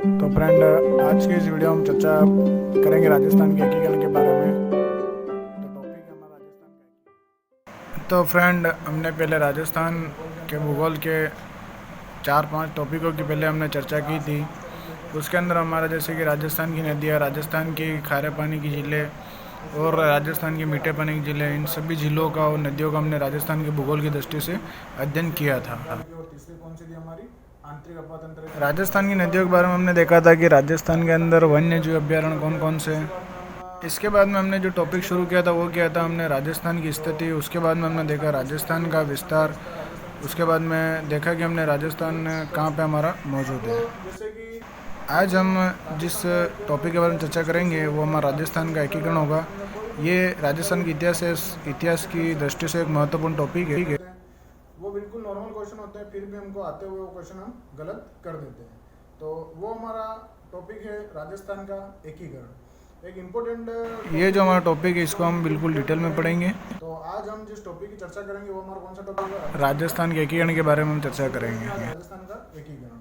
तो फ्रेंड, आज की इस वीडियो में हम चर्चा करेंगे राजस्थान के एकीकरण के बारे में। तो टॉपिक है हमारा राजस्थान का। तो फ्रेंड, हमने पहले राजस्थान के भूगोल के 4-5 टॉपिकों की पहले हमने चर्चा की थी। उसके अंदर हमारा जैसे कि राजस्थान की नदियाँ, राजस्थान की खारे पानी की झीलें और राजस्थान की मीठे पानी की झीलें, इन सभी झीलों का और नदियों का हमने राजस्थान के भूगोल की दृष्टि से अध्ययन किया था। और तीसरी कौन सी थी हमारी? आंतरिक अपातंत्र। राजस्थान की नदियों के बारे में हमने देखा था कि राजस्थान के अंदर वन्य जीव अभ्यारण्य कौन कौन से हैं। इसके बाद में हमने जो टॉपिक शुरू किया था वो किया था हमने राजस्थान की स्थिति। उसके बाद में हमने देखा राजस्थान का विस्तार। उसके बाद में देखा कि हमने राजस्थान कहाँ पे हमारा मौजूद है। जैसे कि आज हम जिस टॉपिक के बारे में चर्चा करेंगे वो हमारा राजस्थान का एकीकरण होगा। ये राजस्थान के इतिहास की दृष्टि से एक महत्वपूर्ण टॉपिक है। वो बिल्कुल नॉर्मल क्वेश्चन होते हैं, फिर भी हमको आते हुए वो क्वेश्चन हम गलत कर देते हैं। तो वो हमारा टॉपिक है राजस्थान का एकीकरण, एक इम्पोर्टेंट। ये जो हमारा टॉपिक है इसको हम बिल्कुल डिटेल में पढ़ेंगे। तो आज हम जिस टॉपिक की चर्चा करेंगे वो हमारा कौन सा टॉपिक है? राजस्थान के एकीकरण के बारे में हम चर्चा करेंगे। राजस्थान का एकीकरण।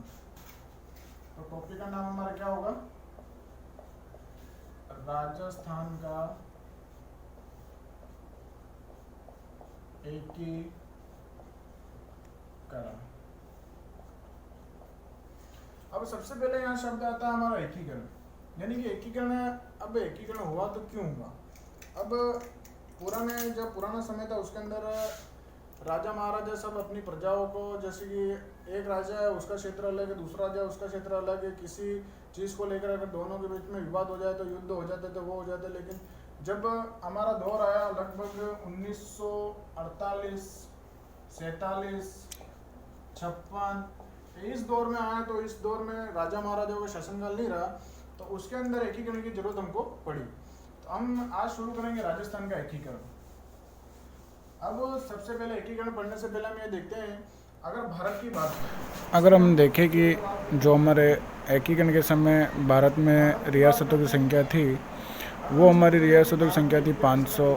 तो टॉपिक का नाम हमारा क्या होगा? राजस्थान का एकीकरण। अब सबसे पहले यहाँ शब्द आता है हमारा एकीकरण, यानी कि एकीकरण। अब एकीकरण हुआ तो क्यों हुआ? अब जब पुराना समय था उसके अंदर राजा महाराजा सब अपनी प्रजाओं को, जैसे कि एक राजा है उसका क्षेत्र अलग है, दूसरा राजा है उसका क्षेत्र अलग है, किसी चीज़ को लेकर अगर दोनों के बीच में विवाद हो जाए तो युद्ध हो जाते थे, वो हो जाते। लेकिन जब हमारा दौर आया लगभग 1948, 47, 56, इस दौर में आया, तो इस दौर में राजा महाराजाओं का शासनकाल नहीं रहा, तो उसके अंदर एकीकरण की जरूरत हमको पड़ी। तो हम आज शुरू करेंगे राजस्थान का एकीकरण। अब सबसे पहले एकीकरण पढ़ने से पहले हम ये देखते हैं, अगर भारत की बात करें, अगर हम देखें कि जो हमारे एकीकरण के समय भारत में रियासतों की संख्या थी, वो हमारी रियासतों की संख्या थी 500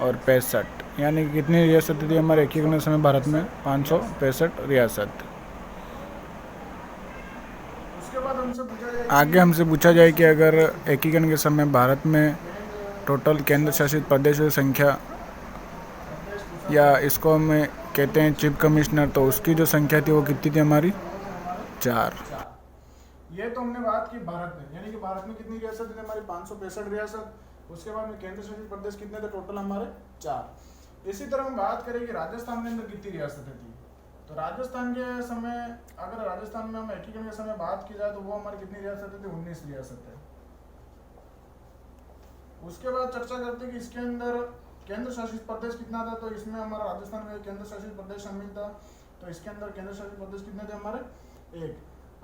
और 65। यानी कि कितनी रियासतें थी हमारे एकीकरण समय भारत में? 565 रियासत। उसके बाद आगे हमसे पूछा जाए कि अगर एकीकरण के समय भारत में टोटल केंद्र शासित प्रदेशों की संख्या, या इसको हम कहते हैं चीफ कमिश्नर, तो उसकी जो संख्या थी वो कितनी थी हमारी? 4। ये तो हमने बात की भारत में, यानी कि भारत में कितनी रियासत थी हमारी? 565 रियासत। उसके बाद में केंद्र शासित प्रदेश कितने थे टोटल हमारे? 4। इसी तरह हम बात करें कि राजस्थान के अंदर कितनी रियासतें थी, तो राजस्थान के समय, अगर राजस्थान में हम एकीकरण के समय बात की जाए तो वो हमारी कितनी रियासतें थी? 19 रियासतें। उसके बाद चर्चा करते हैं कि इसके अंदर केंद्र शासित प्रदेश कितना था, तो इसमें हमारा राजस्थान में केंद्र शासित प्रदेश शामिल था। तो इसके अंदर केंद्र शासित प्रदेश कितने थे हमारे? 1।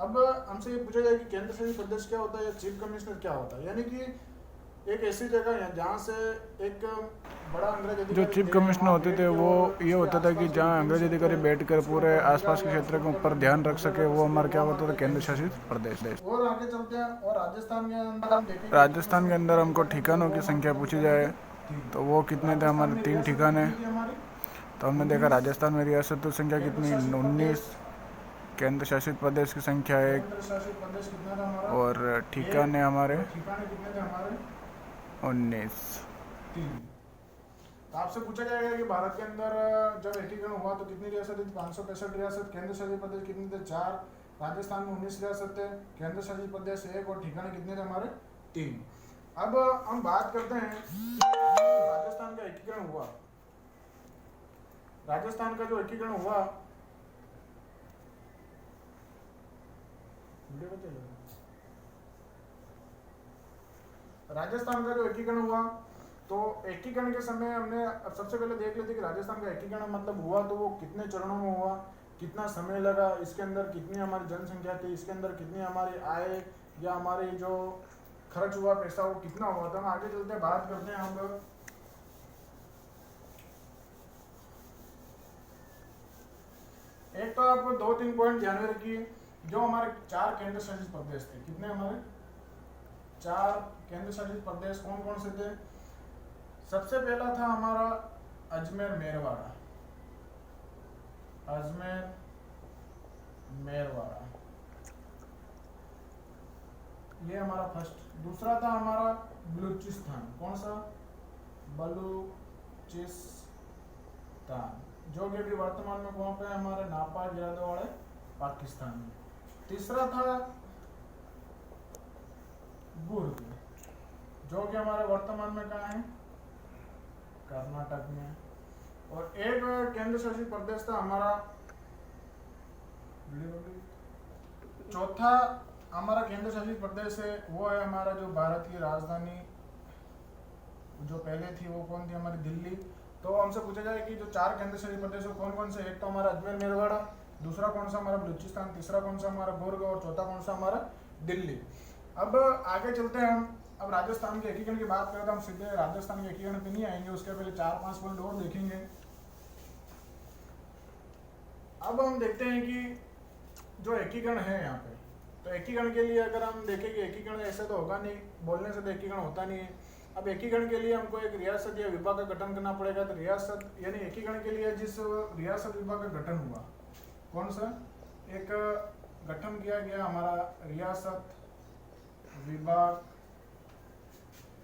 अब हमसे ये पूछा जाए कि केंद्र शासित प्रदेश क्या होता है या चीफ कमिश्नर क्या होता है, यानी कि एक ऐसी जगह है जहाँ से एक बड़ा अंग्रेज अधिकारी, जो चीफ कमिश्नर होते थे, वो ये होता था कि जहाँ अंग्रेज अधिकारी बैठकर पूरे आसपास के क्षेत्र के ऊपर ध्यान रख सके, वो हमारा क्या होता था? केंद्र शासित प्रदेश। और आगे चलते हैं, और राजस्थान के अंदर हम देखेंगे, राजस्थान के अंदर हमको ठिकानों की संख्या पूछी जाए तो वो कितने थे हमारे? 3 ठिकाने। तो हमने देखा राजस्थान में रियासतों की संख्या कितनी? 19। केंद्र शासित प्रदेश की संख्या 1 और ठिकाने हमारे 19। तो आपसे पूछा जाएगा कि भारत के अंदर जब एकीकरण हुआ तो कितनी रियासत थी? 565 रियासत। केंद्र शासित प्रदेश कितने थे? 4। राजस्थान में 19 रियासत थे, केंद्र शासित प्रदेश 1 और ठिकाने कितने थे हमारे? 3। अब हम बात करते हैं राजस्थान का एकीकरण हुआ। राजस्थान का जो एकीकरण हुआ, राजस्थान का जो एकीकरण हुआ, तो एकीकरण के समय हमने अब सबसे पहले देख लेते कि राजस्थान का एकीकरण मतलब हुआ तो वो कितने चरणों में हुआ, कितना समय लगा, इसके अंदर कितनी हमारी जनसंख्या थी, इसके अंदर कितनी हमारी आय या हमारी जो खर्च हुआ पैसा वो कितना हुआ था। हम आगे चलते बात करते हैं हम लोग। एक तो आप 2-3 पॉइंट ध्यान में रखिए, जो हमारे 4 केंद्र शासित प्रदेश थे। कितने हमारे? 4 केंद्र शासित प्रदेश कौन कौन से थे? सबसे पहला था हमारा अजमेर मेरवाड़ा। अजमेर मेरवाड़ा। ये हमारा फर्स्ट। दूसरा था हमारा बलूचिस्तान। कौन सा? बलूचिस्तान, जो कि अभी वर्तमान में कहाँ पे है? हमारे नापाक इलाके वाले पाकिस्तान में। तीसरा था बुर्ग, जो कि हमारे वर्तमान में कहाँ है? कर्नाटक में। और एक केंद्र शासित प्रदेश था हमारा, चौथा हमारा केंद्र शासित प्रदेश है वो है हमारा जो भारत की राजधानी जो पहले थी वो कौन थी? हमारी दिल्ली। तो हमसे पूछा जाए कि जो 4 केंद्र शासित प्रदेश कौन कौन से? एक तो हमारा अजमेर मेरवाड़ा, दूसरा कौन सा? हमारा बलूचिस्तान, तीसरा कौन सा? हमारा बुर्ग, और चौथा कौन सा? हमारा दिल्ली। अब आगे चलते हैं हम। अब राजस्थान के एकीकरण की बात करें तो हम सीधे राजस्थान के एकीकरण पे नहीं आएंगे, उसके पहले 4-5 पॉइंट और देखेंगे। अब हम देखते हैं कि जो एकीकरण है यहाँ पे, तो एकीकरण के लिए अगर हम देखें कि एकीकरण ऐसे तो होगा नहीं, बोलने से तो एकीकरण होता नहीं है। अब एकीकरण के लिए हमको एक रियासत या विभाग का गठन करना पड़ेगा। तो रियासत यानी एकीकरण के लिए जिस रियासत विभाग का गठन हुआ, कौन सा? एक गठन किया गया हमारा रियासत विभाग।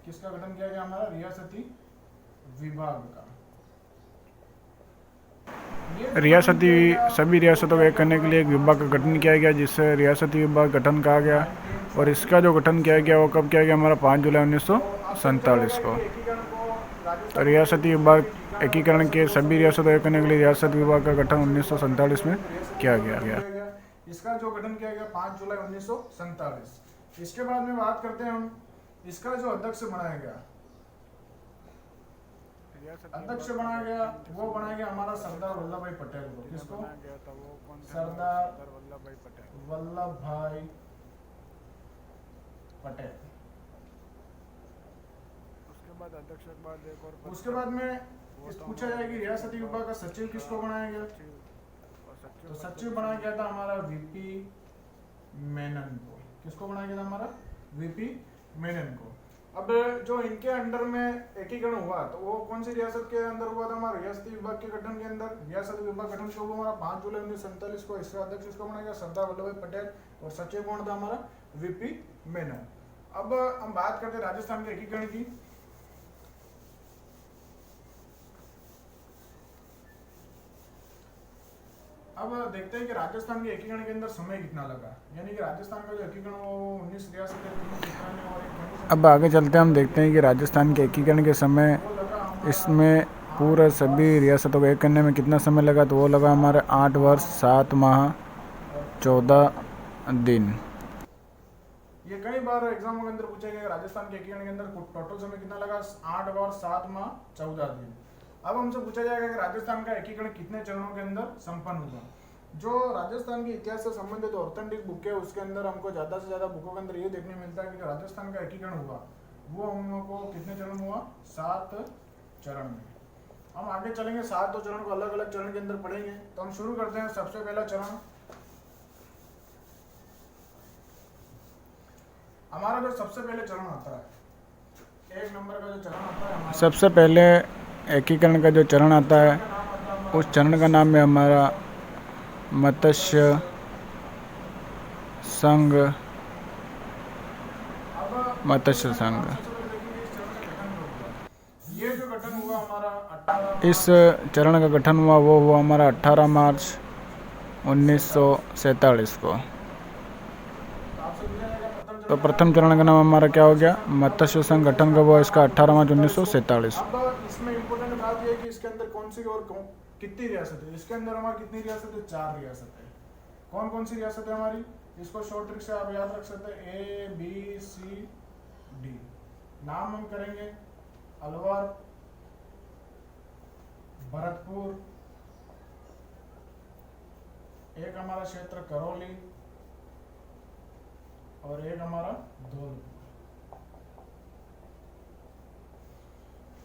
किसका गठन किया गया? हमारा रियासती विभाग का। रियासती सभी रियासतों को एक करने के लिए एक विभाग का गठन किया गया, जिससे रियासती विभाग गठन कहा गया। और इसका जो गठन किया गया वो कब किया गया? हमारा 5 जुलाई 1947 को। तो रियासती विभाग एकीकरण के सभी रियासतों को एक करने के लिए रियासत विभाग का गठन 1947 में किया गया। इसका जो गठन किया गया 5 जुलाई 1947। इसके बाद में बात करते हैं हम, इसका जो अध्यक्ष बनाया गया, वो बनाया गया हमारा सरदार वल्लभ भाई पटेल को। किसको? सरदार वल्लभ भाई पटेल। उसके बाद में पूछा जाए कि रियासती विभाग का सचिव किसको बनाया गया? तो सचिव बनाया गया था हमारा वीपी मेनन को। किसको बनाया गया था? हमारा वीपी मेनन को। अब जो इनके अंडर में एकीकरण हुआ तो वो कौन सी रियासत के अंदर हुआ था? हमारा रियासती विभाग के गठन के अंदर। रियासत विभाग गठन कब हुआ? हमारा 5 जुलाई 1947 को। इसका अध्यक्ष इसको बनाया गया सरदार वल्लभ भाई पटेल, और सचिव कौन था? हमारा वीपी मेनन। अब हम बात करते हैं राजस्थान के एकीकरण की। अब देखते हैं कि राजस्थान के एकीकरण के अंदर समय कितना लगा, यानी कि राजस्थान का जो एकीकरण वो 19 रियासत। अब आगे चलते हैं, हम देखते हैं कि राजस्थान के एकीकरण के समय इसमें पूरा सभी रियासतों को एक करने में कितना समय लगा? तो वो लगा हमारे 8 वर्ष 7 माह 14 दिन। ये कई बार एग्जाम के अंदर पूछा गया राजस्थान के एकीकरण के अंदर टोटल समय कितना लगा? 8 वर्ष 7 माह 14 दिन। अब हमसे पूछा जाएगा कि राजस्थान का एकीकरण कितने चरणों के अंदर संपन्न हुआ। जो राजस्थान के इतिहास से संबंधित ऑथेंटिक बुक है उसके अंदर हमको ज्यादा से ज्यादा बुकों के अंदर ये देखने मिलता है कि राजस्थान का एकीकरण हुआ वो हम लोग को कितने चरण हुआ? 7 चरण में। हम आगे चलेंगे, 7 चरण को अलग अलग चरण के अंदर पढ़ेंगे। तो हम शुरू करते हैं। सबसे पहला चरण हमारा जो सबसे पहले चरण आता है, 1 नंबर का जो चरण आता है, सबसे पहले एकीकरण का जो चरण आता है उस चरण का नाम है हमारा मत्स्य संघ। ये जो गठन हुआ हमारा, इस चरण का गठन हुआ वो हुआ हमारा 18 मार्च 1947 को। तो प्रथम चरण का नाम हमारा क्या हो गया? मत्स्य संघ गठन का हुआ इसका 18 मार्च 1947। अब इसमें इम्पोर्टेंट बात यह है कि इसके अंदर कौन सी और कितनी रियासत है। इसके अंदर हमारी कितनी रियासत है? 4 रियासत है। कौन कौन सी रियासत है हमारी? इसको शॉर्ट ट्रिक से आप याद रख सकते हैं, ABCD। नाम हम करेंगे अलवर, भरतपुर, एक हमारा क्षेत्र करौली, और एक हमारा धौलपुर।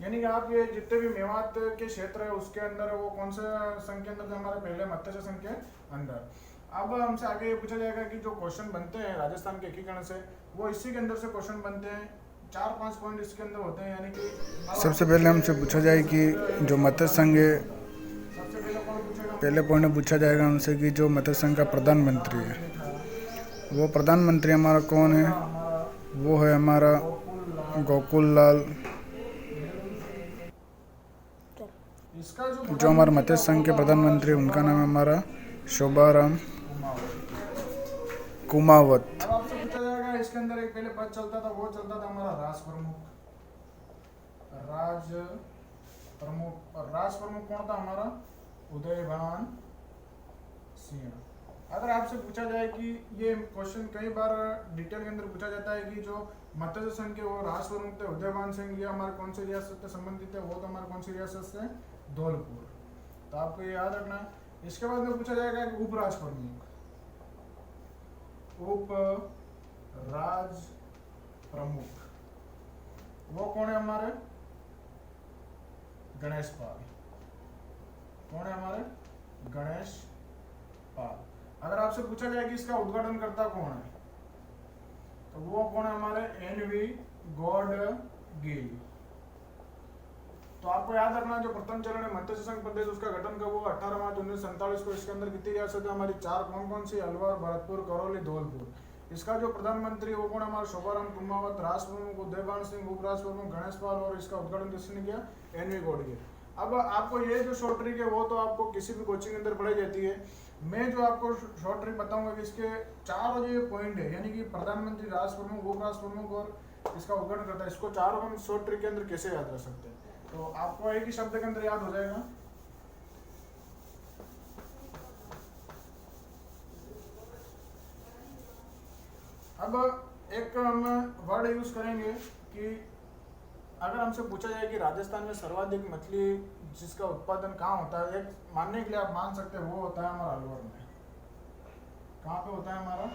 यानी कि आप ये जितने भी मेवात के क्षेत्र है उसके अंदर वो कौन से संघ के अंदर थे? हमारे पहले मत्स्य संघ के अंदर। अब हमसे आगे ये पूछा जाएगा कि जो क्वेश्चन बनते हैं राजस्थान के एकीकरण से वो इसी के अंदर से क्वेश्चन बनते हैं। 4-5 पॉइंट इसके अंदर होते हैं। यानी कि सबसे पहले हमसे पूछा जाए कि जो मत्स्य संघ है, पहले पॉइंट में पूछा जाएगा हमसे कि जो मत्स्य संघ का प्रधानमंत्री है वो प्रधानमंत्री हमारा कौन है? वो है हमारा गोकुल लाल। जो हमारे मत्स्य संघ के प्रधानमंत्री, उनका नाम है हमारा शोभाराम कुमावत। अब आपसे पूछा जाएगा इसके अंदर एक पहले पद चलता था, वो चलता था हमारा राष्ट्र प्रमुख। और राष्ट्र प्रमुख कौन था हमारा? उदयभान सिंह। अगर आपसे पूछा जाए कि ये क्वेश्चन कई बार डिटेल के अंदर पूछा जाता है कि जो मत्स्य संघ के वो राष्ट्र प्रमुख थे उदयभान सिंह, ये हमारे कौन सी रियासत से संबंधित है? वो तो हमारे कौन सी रियासत से? धौलपुर। तो आपको ये याद रखना। इसके बाद में पूछा जाएगा कि उपराष्ट्र प्रमुख, उप राज प्रमुख वो कौन है हमारे? गणेश पाल। कौन है हमारे? गणेश पाल। अगर आपसे पूछा जाए कि इसका उद्घाटन करता कौन है, तो वो कौन है हमारे? एनवी गॉडगिल। तो आपको याद रखना जो प्रथम चरण है मत्स्य संघ प्रदेश, उसका गठन कब हुआ? 18 मार्च 1947 को। इसके अंदर कितनी रियासत है हमारी? 4। कौन कौन सी? अलवर, भरतपुर, करौली, धौलपुर। इसका जो प्रधानमंत्री वो कौन है हमारा? शोभाराम कुमावत। राष्ट्र प्रमुख उदयभान सिंह, उपराष्ट्र प्रमुख गणेश पाल, और इसका उद्घाटन किसने किया? एनवी गॉडगिल। अब आपको ये जो शॉर्ट ट्रिक है वो तो आपको किसी भी कोचिंग के अंदर पढ़ाई जाती है। मैं जो आपको शॉर्ट ट्रिक बताऊंगा कि इसके 4 जो ये पॉइंट है, यानी कि प्रधानमंत्री, राष्ट्र प्रमुख, उपराष्ट्र प्रमुख और इसका उद्घाटन करता है, इसको चारों हम शॉर्ट ट्रिक के अंदर कैसे याद रख सकते हैं? तो आपको एक ही शब्द के अंदर याद हो जाएगा। अब एक हम वर्ड यूज करेंगे कि अगर हमसे पूछा जाए कि राजस्थान में सर्वाधिक मछली जिसका उत्पादन कहाँ होता है, एक मानने के लिए आप मान सकते हैं वो होता है हमारा अलवर में। कहाँ पे होता है हमारा?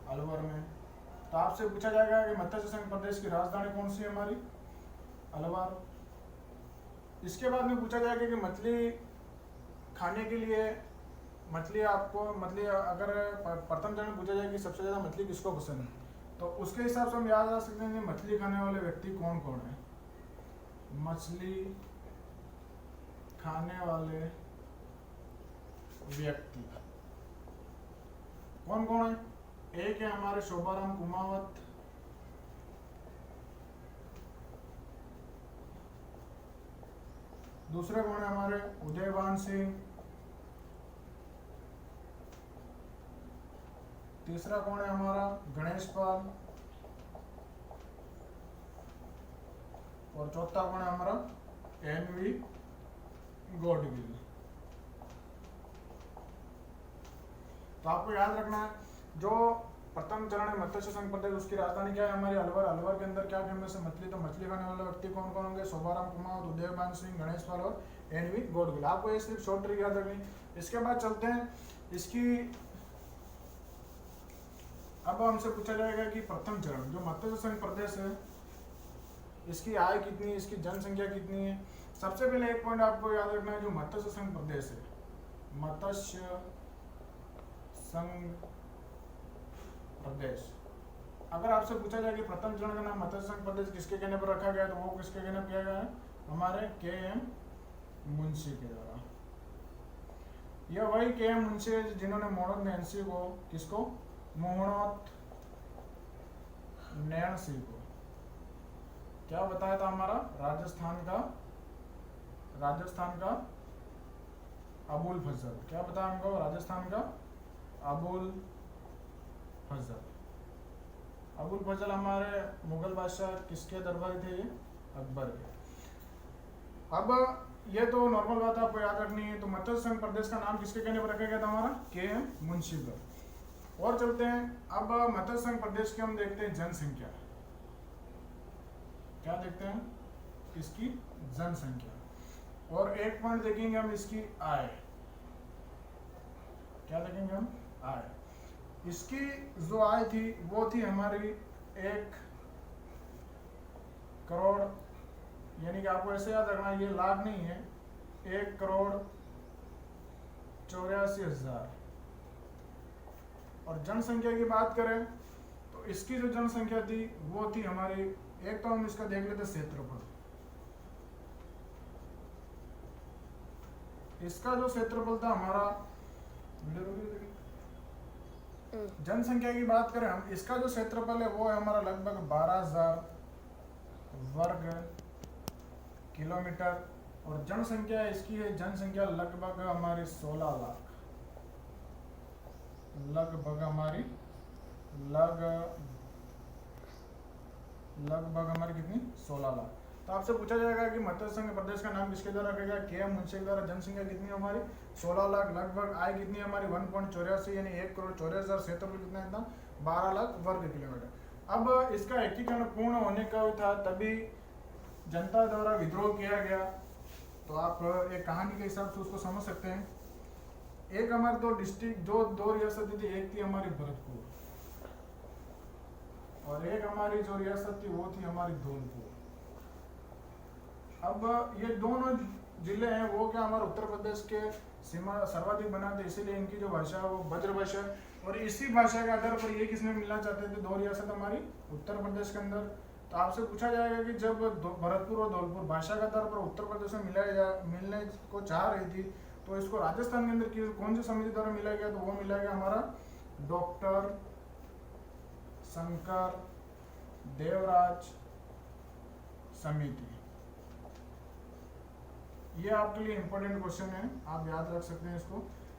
अलवर में। तो आपसे पूछा जाएगा कि मत्स्य संघ प्रदेश की राजधानी कौन सी है हमारी? अलवर। इसके बाद में पूछा जाएगा कि मछली खाने के लिए मछली अगर प्रथम चरण में पूछा जाए कि सबसे ज्यादा मछली किसको पसंद है, तो उसके हिसाब से हम याद रख सकते हैं कि मछली खाने वाले व्यक्ति कौन कौन है। मछली खाने वाले व्यक्ति कौन कौन है? एक है हमारे शोभाराम कुमावत, दूसरे कौन है हमारे? उदयभान सिंह, तीसरा कौन है हमारा? गणेश पाल, और चौथा कौन है हमारा? एनवी गॉडगिल। तो आपको याद रखना है जो प्रथम चरण है मत्स्य संघ प्रदेश, उसकी राजधानी क्या है हमारी? अलवर। अलवर के अंदर क्या फेमस है? मछली। तो मछली खाने वाले व्यक्ति कौन कौन होंगे? शोभाराम कुमावत, उदयभान सिंह, गणेश पाल और एनवी गॉडगिल। आपको ये सिर्फ शॉर्ट ट्रिक याद रखनी। इसके बाद चलते हैं इसकी। अब हमसे पूछा जाएगा कि प्रथम चरण जो मत्स्य संघ प्रदेश है, इसकी आय कितनी है, इसकी जनसंख्या कितनी है? सबसे पहले एक पॉइंट आपको याद रखना है, जो मत्स्य संघ प्रदेश है, मत्स्य संघ प्रदेश, अगर आपसे पूछा जाए कि प्रथम चरण का नाम मत्स्य संघ प्रदेश किसके कहने पर रखा गया, तो वो किसके कहने पर किया गया है? हमारे के.एम. मुंशी के द्वारा। यह वही के.एम. मुंशी है जिन्होंने मोहम्मद नैन्सी को, किसको? मोहम्मद नैन्सी को क्या बताया था हमारा? राजस्थान का अबुल फजल। क्या बताया हमको? राजस्थान का अबुल फजल। अबुल फजल हमारे मुगल बादशाह किसके दरबारी थे? ये अकबर के। अब ये तो नॉर्मल बात आपको याद रखनी है। तो मत्स्य संघ प्रदेश का नाम किसके कहने पर रखा गया था? हमारा के.एम. मुंशी पर। और चलते हैं अब मत्स्य संघ प्रदेश की हम देखते हैं जनसंख्या। क्या देखते हैं? इसकी जनसंख्या। और एक पॉइंट देखेंगे हम इसकी आय। क्या देखेंगे हम? आय। इसकी जो आय थी वो थी हमारी 1 करोड़, यानी कि आपको ऐसे याद रखना, ये लाख नहीं है, 1,84,000। और जनसंख्या की बात करें तो इसकी जो जनसंख्या थी वो थी हमारी, एक तो हम इसका देख लेते क्षेत्रफल। इसका जो क्षेत्रफल था हमारा जनसंख्या की बात करें हम, इसका जो क्षेत्रफल है वो है हमारा लगभग 12,000 वर्ग किलोमीटर, और जनसंख्या इसकी है, जनसंख्या लगभग हमारी 16 लाख, लगभग हमारी कितनी 16 लाख। तो आपसे पूछा जाएगा कि मध्य संघ प्रदेश का नाम किसके द्वारा रखा गया, के.एम. मुंशी के द्वारा। जनसंख्या कितनी है हमारी 16 लाख, लगभग आय कितनी है हमारी 1.84 यानी 1,84,000, क्षेत्रफल कितना था 12 लाख वर्ग किलोमीटर। अब इसका एकीकरण पूर्ण होने का था, तभी जनता द्वारा विद्रोह किया गया। तो आप एक कहानी के हिसाब से उसको समझ सकते हैं। एक हमारे दो डिस्ट्रिक्ट, दो रियासतें थी, एक थी हमारी भरतपुर और एक हमारी जो रियासत थी वो थी हमारी धौलपुर। अब ये दोनों जिले हैं वो क्या हमारे उत्तर प्रदेश के सीमा सर्वाधिक बनाते, इसीलिए इनकी जो भाषा है वो ब्रज भाषा है, और इसी भाषा के आधार पर ये किसमें मिलना चाहते थे, दो रियासत हमारी उत्तर प्रदेश के अंदर। तो आपसे पूछा जाएगा कि जब भरतपुर और धौलपुर भाषा के आधार पर उत्तर प्रदेश में मिलने को चाह रही थी, तो इसको राजस्थान के अंदर कौन सी समिति द्वारा मिला गया, तो वो मिला गया हमारा डॉक्टर शंकर देवराज समिति। ये आपके लिए इंपॉर्टेंट क्वेश्चन है, आप याद रख सकते हैं इसको।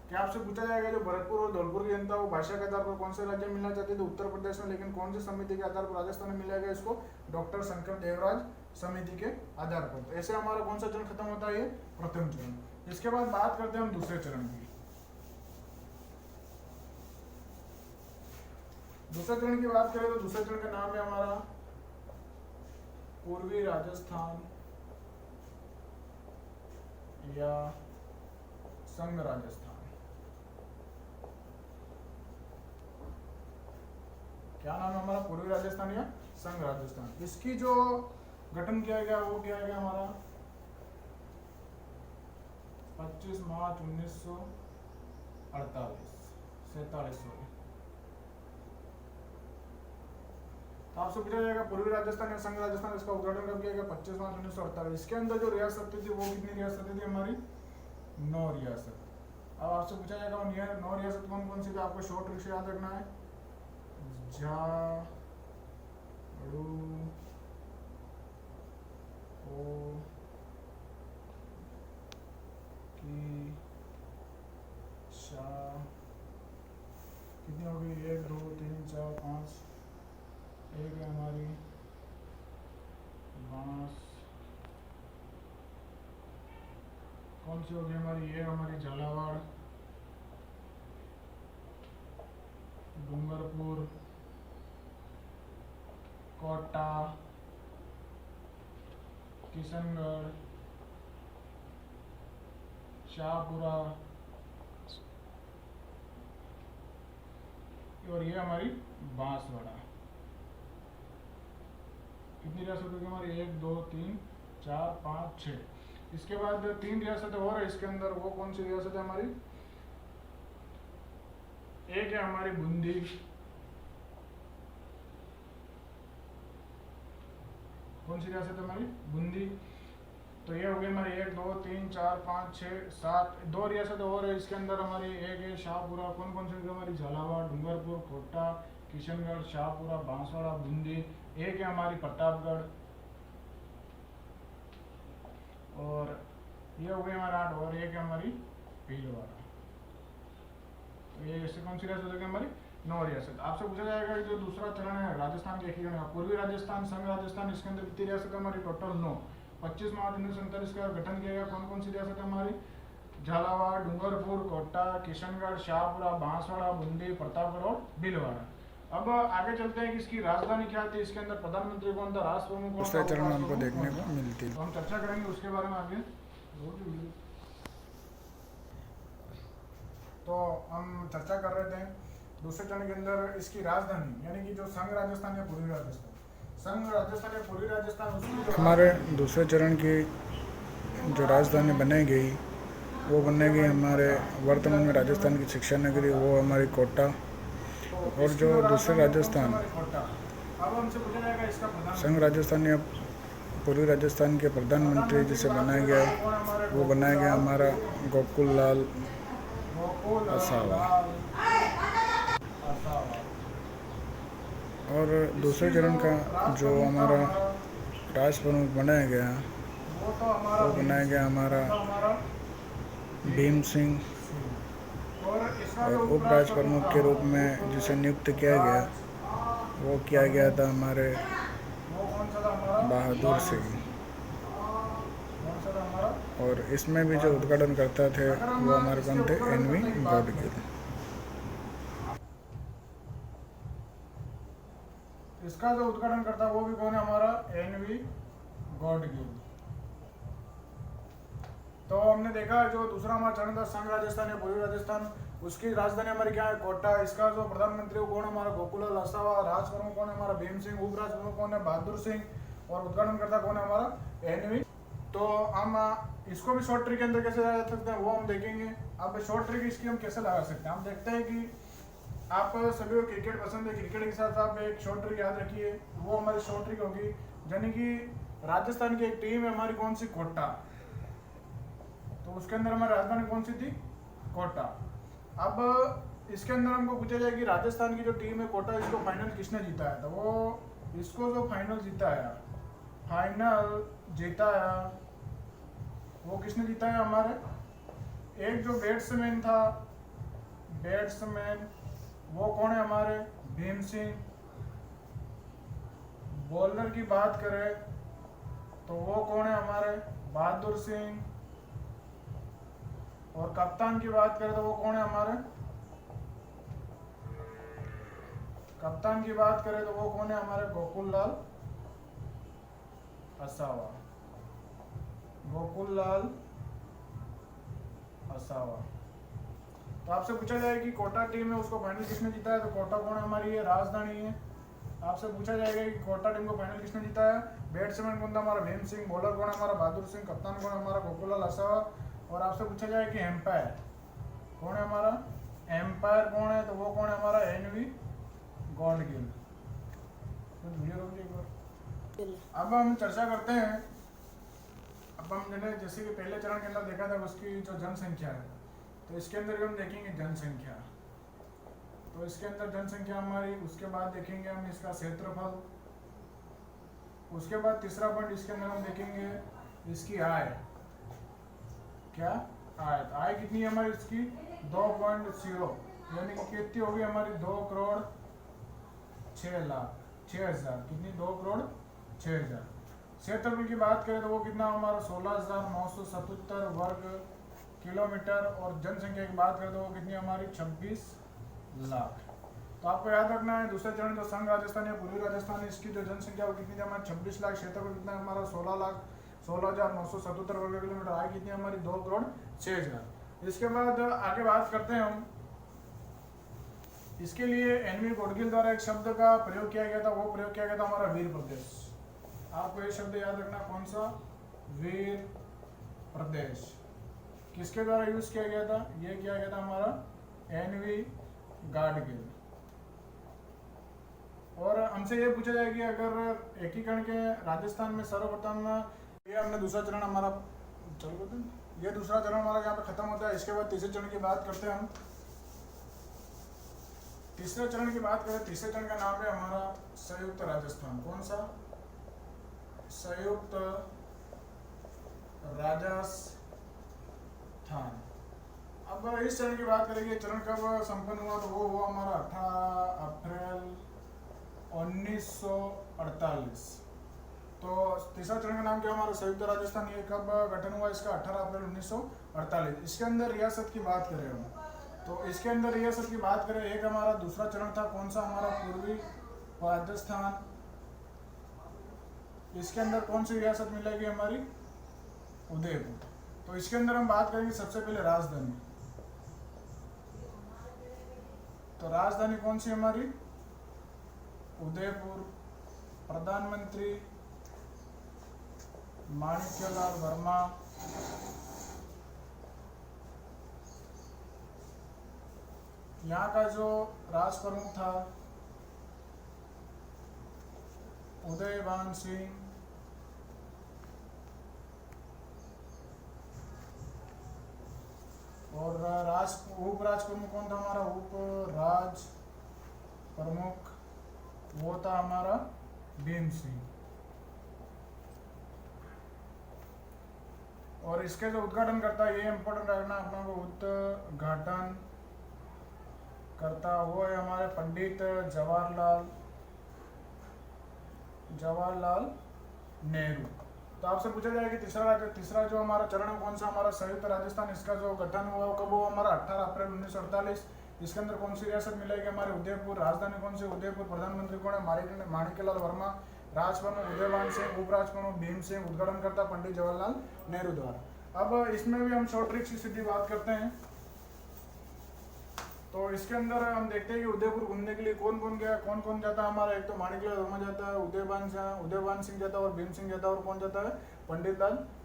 क्या आपसे पूछा जाएगा जो भरतपुर और धौलपुर की जनता वो भाषा के आधार पर कौन से राज्य में मिलना चाहते थे, उत्तर प्रदेश में, लेकिन कौन सी समिति के आधार पर राजस्थान में मिला गया इसको, डॉक्टर शंकर देवराज समिति के आधार पर। तो ऐसे हमारा कौन सा चरण खत्म होता है, ये प्रथम चरण। इसके बाद बात करते हैं हम दूसरे चरण की। दूसरे चरण की बात करें तो दूसरे चरण का नाम है हमारा पूर्वी राजस्थान या संघ राजस्थान। क्या नाम है हमारा, पूर्वी राजस्थान या संघ राजस्थान। इसकी जो गठन किया गया वो किया गया हमारा 25 मार्च 1947। तो आपसे पूछा जाएगा पूर्वी राजस्थान या संघ राजस्थान, इसका उद्घाटन कब किया गया, 25 मार्च 1948। इसके अंदर जो रियासतें थी वो कितनी रियासतें थी हमारी, 9 रियासत। अब आपसे पूछा जाएगा 9 रियासत कौन कौन सी थी, आपको शॉर्ट ट्रिक से याद रखना है, झाड़ू की शाह कितनी हो गई, 1 2 3 4 5, एक है हमारी बांस, कौन सी होगी हमारी, ये हमारी झालावाड़, डूंगरपुर, कोटा, किशनगढ़, शाहपुरा, और ये हमारी बांसवाड़ा। कितनी रियासत होगी हमारी, 1 2 3 4 5 6। इसके बाद 3 रियासतें और है इसके अंदर, वो कौन सी रियासत है हमारी, एक है हमारी बूंदी, कौन सी रियासत है हमारी, बूंदी। तो ये हो गई हमारी 1 2 3 4 5 6 7, 2 रियासतें और है इसके अंदर हमारी, एक है शाहपुरा, कौन कौन सी होगी हमारी, झालावाड़, डूंगरपुर, कोटा, किशनगढ़, शाहपुरा, बांसवाड़ा, बूंदी। एक है हमारी प्रतापगढ़, और ये हो गई हमारा 8, और एक है हमारी भीलवाड़ा। तो ये ऐसे कौन सी रियासत होगी हमारी, 9 रियासत। आपसे पूछा जाएगा कि जो दूसरा चरण है राजस्थान के एकीकरण का, पूर्वी राजस्थान, संघ राजस्थान, इसके अंदर कितनी रियासत हमारी, टोटल 9। 25 मार्च 1947 का गठन किया गया, कौन कौन सी रियासत हमारी, झालावाड़, डूंगरपुर, कोटा, किशनगढ़, शाहपुरा, बांसवाड़ा, बूंदी, प्रतापगढ़ और भीलवाड़ा। अब आगे चलते हैं कि इसकी राजधानी क्या थी, इसके अंदर प्रधानमंत्री कौन था, राष्ट्र प्रमुख कौन था, दूसरे चरण में हमको देखने को मिलती है। तो हम चर्चा करेंगे उसके बारे में आगे। तो हम चर्चा कर रहे थे दूसरे चरण के अंदर इसकी राजधानी, यानी कि जो संघ राजस्थान या पूर्वी राजस्थान, संघ राजस्थान या पूर्वी राजस्थान, उसकी हमारे दूसरे चरण की जो राजधानी बनाई गई वो बनेगी हमारे वर्तमान में राजस्थान की शिक्षा नगरी, वो हमारी कोटा। और जो दूसरे राजस्थान संघ राजस्थान या पूर्वी राजस्थान के प्रधानमंत्री जिसे बनाया गया है वो बनाया गया हमारा गोकुल लाल असावा। और दूसरे चरण का जो हमारा राज प्रमुख बनाया गया वो बनाया गया हमारा भीम सिंह, और उप राज प्रमुख के रूप में जिसे नियुक्त किया गया वो किया गया था हमारे बहादुर सिंह। और इसमें भी जो उद्घाटन करता थे वो हमारे कौन थे, एनवी गॉडगिल। इसका जो उद्घाटन करता है वो भी कौन है, हमारा एनवी गॉडगिल। तो हमने देखा जो दूसरा हमारा चरण था संघ राजस्थान या पूर्वी राजस्थान, उसकी राजधानी हमारी क्या है, कोटा। इसका जो प्रधानमंत्री कौन है, हमारा गोकुललाल आसावा। राज प्रमुख कौन है, हमारा भीम सिंह। उप राज प्रमुख कौन है, बहादुर सिंह। और उद्घाटन करता कौन है, हमारा एनवी। तो हम इसको भी शॉर्ट ट्रिक के अंदर कैसे लगा सकते हैं वो हम देखेंगे। अब शॉर्ट ट्रिक इसकी हम कैसे लगा सकते हैं, हम देखते हैं कि आप सभी को क्रिकेट पसंद है, क्रिकेट के साथ आप एक शॉर्ट ट्रिक याद रखिए, वो हमारी शॉर्ट ट्रिक होगी। यानी कि राजस्थान की एक टीम है हमारी, कौन सी, कोटा। तो उसके अंदर हमारी राजधानी कौन सी थी, कोटा। अब इसके अंदर हमको पूछा जाए कि राजस्थान की जो टीम है कोटा, इसको फाइनल किसने जीता है। तो वो इसको जो फाइनल जीता है वो किसने जीता है, हमारे एक जो बैट्समैन था, वो कौन है, हमारे भीम सिंह। बॉलर की बात करें तो वो कौन है, हमारे बहादुर सिंह। और कप्तान की बात करें तो वो कौन है, हमारे गोकुललाल आसावा। तो आपसे पूछा जाए कि कोटा टीम है उसको फाइनल किसने जीता है, तो कोटा कौन है, हमारी ये राजधानी है। आपसे पूछा जाएगा कि कोटा टीम को फाइनल किसने जीता है, बैट्समैन कौन था, हमारा भीम सिंह। बॉलर कौन है, हमारा बहादुर सिंह। कप्तान कौन है, हमारा गोकुललाल आसावा। और आपसे पूछा जाए कि एम्पायर कौन है, हमारा एम्पायर कौन है, तो वो कौन है, हमारा एनवी गॉडगिल। तो वीडियो रोक एक बार। अब हम चर्चा करते हैं। अब हमने जैसे कि पहले चरण के अंदर देखा था उसकी जो जनसंख्या है, तो इसके अंदर भी हम देखेंगे जनसंख्या। तो इसके अंदर जनसंख्या हमारी, उसके बाद देखेंगे हम इसका क्षेत्रफल। उसके बाद तीसरा पॉइंट इसके अंदर हम देखेंगे इसकी आय। क्या आय, आय कितनी है हमारी इसकी, 2.0, यानी कि कितनी होगी हमारी, 2,06,00,000। कितनी, 2,06,00,000। क्षेत्रफल की बात करें तो वो कितना हमारा 16,977 वर्ग किलोमीटर। और जनसंख्या की बात करें तो वो कितनी हमारी 26 लाख। तो आपको याद रखना है दूसरे चरण जो संघ राजस्थान या पूर्वी राजस्थान है, इसकी जो जनसंख्या वो कितनी थी हमारी 26 लाख। क्षेत्रफल कितना है हमारा 16,977 वर्ग किलोमीटर। आय कितनी हमारी 2,06,00,000। इसके बाद आगे बात करते हैं हम। इसके लिए एनवी गॉडगिल द्वारा एक शब्द का प्रयोग किया गया था, वो प्रयोग किया गया था हमारा वीर प्रदेश। आपको ये शब्द याद रखना, कौन सा, वीर प्रदेश। किसके द्वारा यूज किया गया था, ये किया गया था हमारा एनवी गॉडगिल। और हमसे ये पूछा जाए कि अगर एकीकरण के राजस्थान में सर्वप्रथम, ये हमने दूसरा चरण हमारा चलो बोलते हैं, ये दूसरा चरण हमारा यहाँ पे खत्म होता है। इसके बाद तीसरे चरण की बात करते हैं हम। तीसरे चरण की बात करें, तीसरे चरण का नाम है हमारा संयुक्त राजस्थान। कौन सा, संयुक्त राजस्थान। अब इस चरण की बात करेंगे, चरण कब संपन्न हुआ, तो वो हुआ हमारा 18 अप्रैल 1948। तो तीसरा चरण का नाम क्या, हमारा संयुक्त राजस्थान। ये कब गठन हुआ इसका, 18 अप्रैल 1948। इसके अंदर रियासत की बात करें हम, तो इसके अंदर रियासत की बात करें, एक हमारा दूसरा चरण था, कौन सा, हमारा पूर्वी राजस्थान। इसके अंदर कौन सी रियासत मिलेगी हमारी, उदयपुर। तो इसके अंदर हम बात करेंगे सबसे पहले राजधानी। तो राजधानी कौन सी हमारी, उदयपुर। प्रधानमंत्री माणिक्यलाल वर्मा। यहाँ का जो राज प्रमुख था उदयभान सिंह। और उप राज प्रमुख कौन था हमारा, उप राज प्रमुख वो था हमारा भीम सिंह। और इसके जो उद्घाटन करता, ये इम्पोर्टेंट रखना अपना को, उद्घाटन करता वो है हमारे पंडित जवाहरलाल नेहरू। तो आपसे पूछा जाए कि तीसरा जो हमारा चरण है कौन सा, हमारा संयुक्त राजस्थान। इसका जो गठन हुआ कब हुआ, हमारा 18 अप्रैल 1948। इसके अंदर कौन सी रियासत मिलेगी, हमारे उदयपुर। राजधानी कौन सी, उदयपुर। प्रधानमंत्री कौन है, माणिक्यलाल वर्मा। राज प्रमुख उदयभान सिंह, उपराज प्रमुख भीम सिंह। उद्घाटन करता पंडित जवाहरलाल नेहरू द्वारा। अब इसमें भी हम शॉर्ट ट्रिक्स की सीधी बात करते हैं। तो इसके अंदर हम देखते हैं कि उदयपुर घूमने के लिए कौन कौन गया, कौन कौन जाता है हमारा। एक तो माणिक्यलाल वर्मा जाता है, उदयभान सिंह जाता है और भीम सिंह जाता है। और कौन जाता है, पंडित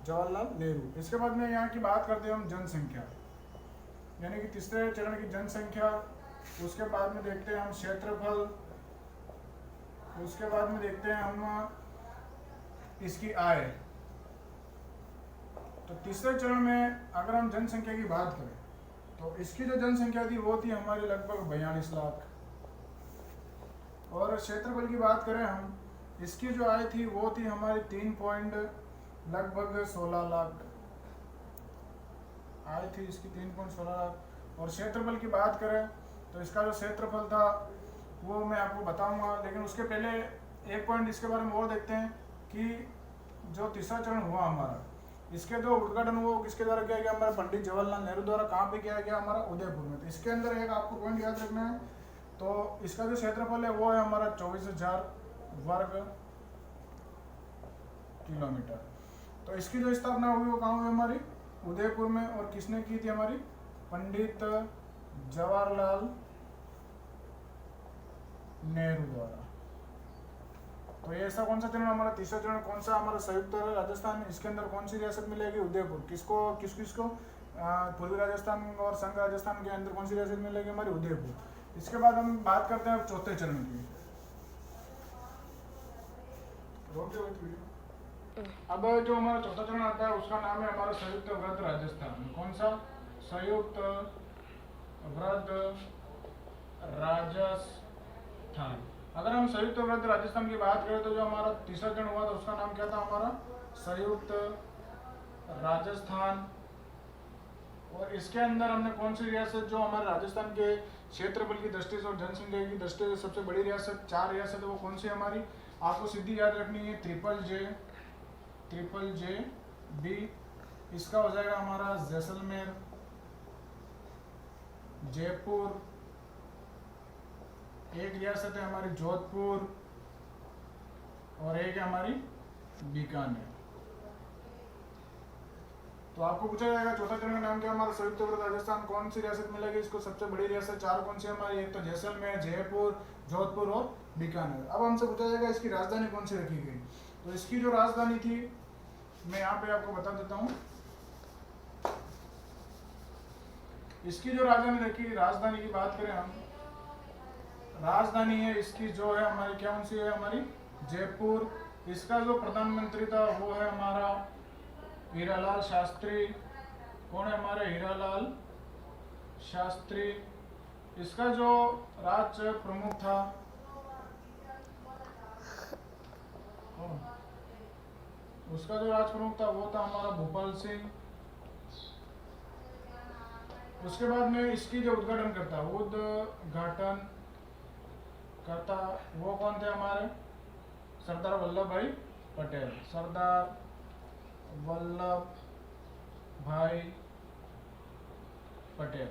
जवाहरलाल नेहरू। इसके बाद में यहाँ की बात करते हैं हम जनसंख्या, यानी कि तीसरे चरण की जनसंख्या। उसके बाद में देखते हैं हम क्षेत्रफल। उसके बाद में देखते हैं हम इसकी आय। तो तीसरे चरण में अगर हम जनसंख्या की बात करें तो इसकी जो जनसंख्या थी वो थी हमारी लगभग 42 लाख। और क्षेत्रफल की बात करें हम, इसकी जो आय थी वो थी हमारी 3.16 लाख आय थी इसकी, 3.16 लाख। और क्षेत्रफल की बात करें तो इसका जो क्षेत्रफल था वो मैं आपको बताऊंगा, लेकिन उसके पहले एक पॉइंट इसके बारे में और देखते हैं कि जो तीसरा चरण हुआ हमारा, इसके जो उद्घाटन वो किसके द्वारा किया गया, हमारे पंडित जवाहरलाल नेहरू द्वारा। कहाँ पे किया गया, हमारा उदयपुर में। तो इसके अंदर एक आपको पॉइंट याद रखना है, तो इसका जो क्षेत्रफल है वो है हमारा 24,000 वर्ग किलोमीटर। तो इसकी जो स्थापना हुई वो कहाँ हुई, हमारी उदयपुर में। और किसने की थी, हमारी पंडित जवाहरलाल नेहरू द्वारा। तो ये ऐसा कौन सा चरण, हमारा तीसरा चरण कौन सा, हमारा संयुक्त राजस्थान। इसके अंदर कौन सी रियासत मिलेगी, उदयपुर। किसको पूर्वी राजस्थान और संघ राजस्थान के अंदर कौन सी रियासत मिलेगी, हमारी उदयपुर। इसके बाद हम बात करते हैं चौथे चरण की। अब जो हमारा चौथा चरण आता है उसका नाम है हमारा संयुक्त वृत्त राजस्थान। कौन सा, संयुक्त वृत्त राजस्थान। अगर हम संयुक्त वृत्त राजस्थान की बात करें तो जो हमारा तीसरा चरण हुआ था उसका नाम क्या था, हमारा संयुक्त राजस्थान। और इसके अंदर हमने कौन सी रियासत, जो हमारे राजस्थान के क्षेत्रफल की दृष्टि से और जनसंख्या की दृष्टि से सबसे बड़ी रियासत, 4 रियासत है, वो कौन सी हमारी आपको सीधी याद रखनी है, ट्रिपल जे बी। इसका हो जाएगा हमारा जैसलमेर, जयपुर। एक रियासत है हमारी जोधपुर और एक है हमारी बीकानेर। तो आपको पूछा जाएगा चौथा चरण का नाम क्या, हमारा संयुक्त वृत्त राजस्थान। कौन सी रियासत मिलेगी इसको, सबसे बड़ी रियासत 4 कौन सी हमारी, एक तो जैसलमेर, जयपुर, जोधपुर और बीकानेर। अब हमसे पूछा जाएगा इसकी राजधानी कौन सी रखी गई। तो इसकी जो राजधानी थी मैं यहाँ पे आपको बता देता हूँ। इसकी जो राजधानी की बात करें हम, राजधानी है इसकी जो है हमारी, क्या कौन सी है हमारी, जयपुर। इसका जो प्रधानमंत्री था वो है हमारा हीरालाल शास्त्री। कौन है हमारे, हीरालाल शास्त्री। इसका जो राज्य प्रमुख था उसका जो राज प्रमुख था वो था हमारा भोपाल सिंह। उसके बाद में इसकी जो उद्घाटन करता वो कौन थे हमारे, सरदार वल्लभ भाई पटेल। सरदार वल्लभ भाई पटेल।